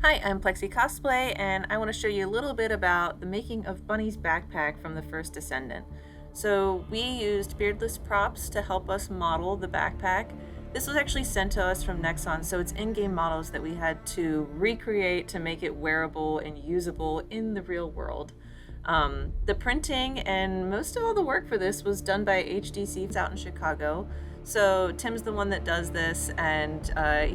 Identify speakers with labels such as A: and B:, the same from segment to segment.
A: Hi, I'm Plexi Cosplay, and I want to show you a little bit about the making of Bunny's backpack from the first Descendant. So we used beardless props to help us model the backpack. This was actually sent to us from Nexon, so it's in-game models that we had to recreate to make it wearable and usable in the real world. The printing and most of all the work for this was done by HDC out in Chicago. So Tim's the one that does this, and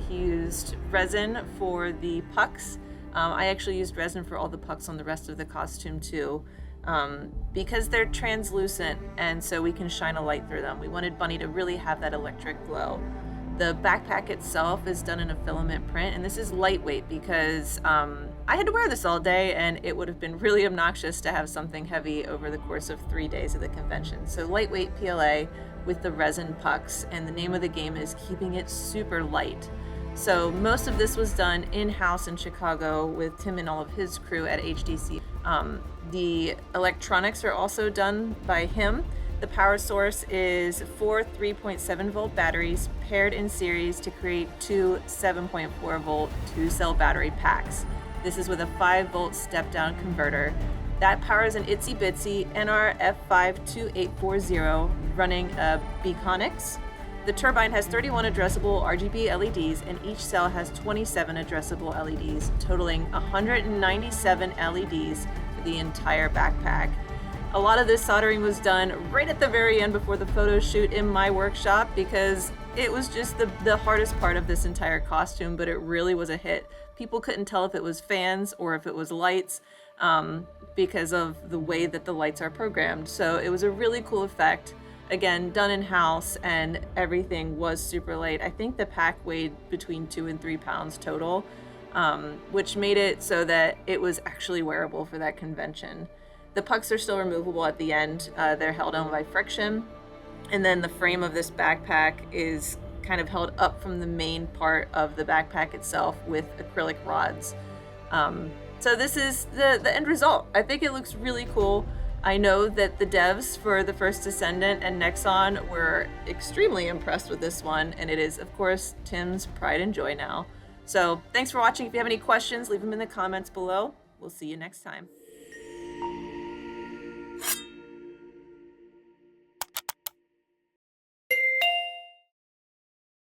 A: he used resin for the pucks. I actually used resin for all the pucks on the rest of the costume too, because they're translucent and so we can shine a light through them. We wanted Bunny to really have that electric glow. The backpack itself is done in a filament print, and this is lightweight because I had to wear this all day, and it would have been really obnoxious to have something heavy over the course of 3 days of the convention. So lightweight PLA with the resin pucks, and the name of the game is keeping it super light. So most of this was done in-house in Chicago with Tim and all of his crew at HDC. The electronics are also done by him. The power source is 4 3.7 volt batteries paired in series to create two 7.4 volt 2-cell battery packs. This is with a 5 volt step down converter. That powers an itsy bitsy NRF52840 running a Beaconics. The turbine has 31 addressable RGB LEDs, and each cell has 27 addressable LEDs, totaling 197 LEDs for the entire backpack. A lot of this soldering was done right at the very end before the photo shoot in my workshop because it was just the hardest part of this entire costume, but it really was a hit. People couldn't tell if it was fans or if it was lights because of the way that the lights are programmed. So it was a really cool effect. Again, done in-house, and everything was super light. I think the pack weighed between 2 and 3 pounds total, which made it so that it was actually wearable for that convention. The pucks are still removable at the end. They're held on by friction. And then the frame of this backpack is kind of held up from the main part of the backpack itself with acrylic rods. So this is the end result. I think it looks really cool. I know that the devs for the first Descendant and Nexon were extremely impressed with this one, and it is, of course, Tim's pride and joy now. So thanks for watching. If you have any questions, leave them in the comments below. We'll see you next time.